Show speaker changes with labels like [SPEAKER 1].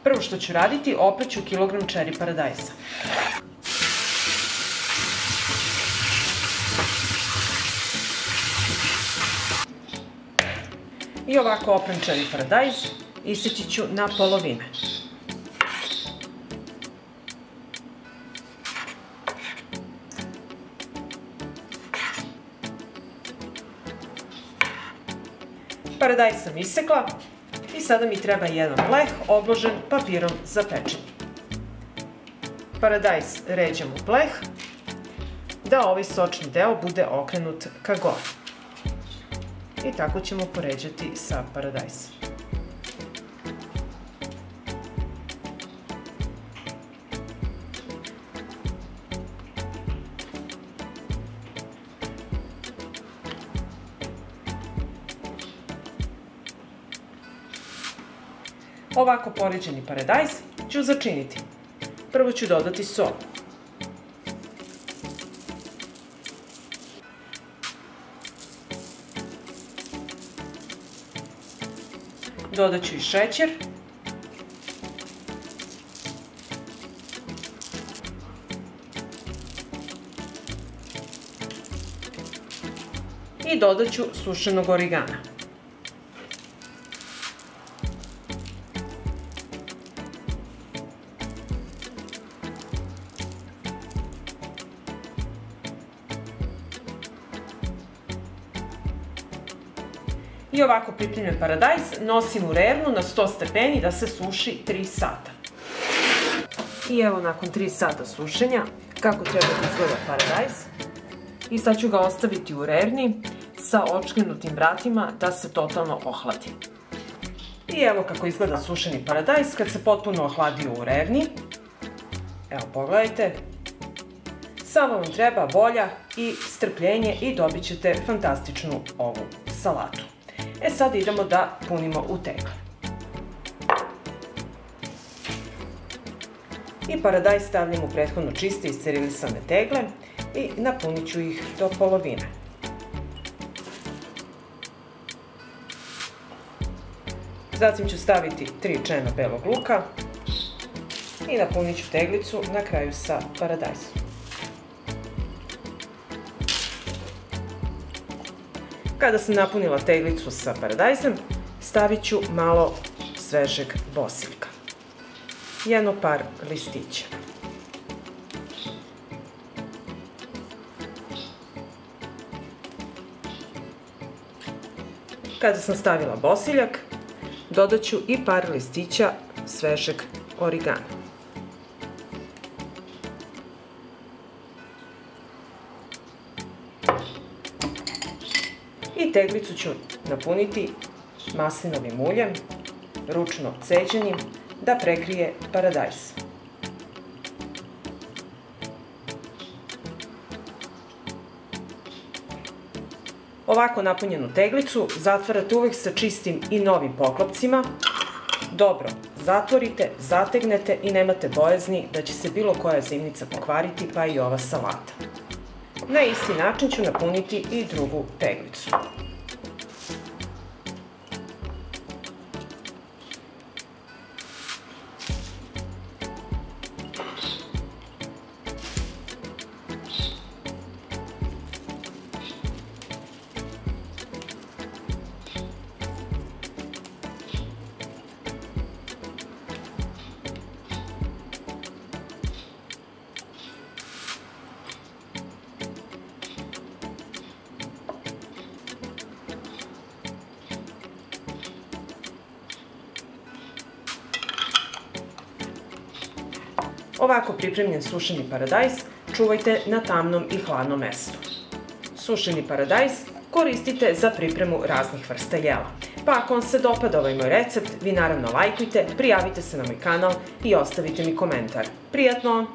[SPEAKER 1] Prvo što ću raditi, opraću kilogram čeri paradajza. I ovako opran čeri paradajz iseći ću na polovine. Paradajz sam isekla i sada mi treba jedan pleh obložen papirom za pečenje. Paradajz ređam u pleh da ovaj sočni deo bude okrenut ka gore. I tako ćemo poređati sav paradajz. Ovako poređeni paradajz ću začiniti. Prvo ću dodati sol. Dodat ću i šećer. I dodat ću sušenog origana. I ovako pripremljen paradajz nosim u rernu na 100 stepeni da se suši 3 sata. I evo nakon 3 sata sušenja kako treba da izgleda paradajz. I sad ću ga ostaviti u rerni sa očkrenutim vratima da se totalno ohladi. I evo kako izgleda sušeni paradajz kad se potpuno ohladio u rerni. Evo pogledajte. Samo vam treba volja i strpljenje i dobit ćete fantastičnu ovu salatu. Sad idemo da punimo u tegle. I paradajz stavljam u prethodno čiste i sterilisane tegle i napunit ću ih do polovine. Zatim ću staviti 3 čena belog luka i napunit ću teglicu na kraju sa paradajzom. Kada sam napunila teglicu sa paradajzom, stavit ću malo svežeg bosiljka. Jedno par listića. Kada sam stavila bosiljak, dodat ću i par listića svežeg origana. I teglicu ću napuniti maslinovim uljem, ručno ceđenim, da prekrije paradajz. Ovako napunjenu teglicu zatvarate uvek sa čistim i novim poklopcima. Dobro zatvorite, zategnete i nemate bojazni da će se bilo koja zimnica pokvariti, pa i ova salata. Na isti način ću napuniti i drugu teglicu. Ovako pripremljen sušeni paradajz čuvajte na tamnom i hladnom mestu. Sušeni paradajz koristite za pripremu raznih vrsta jela. Pa ako vam se dopada ovaj moj recept, vi naravno lajkujte, prijavite se na moj kanal i ostavite mi komentar. Prijatno!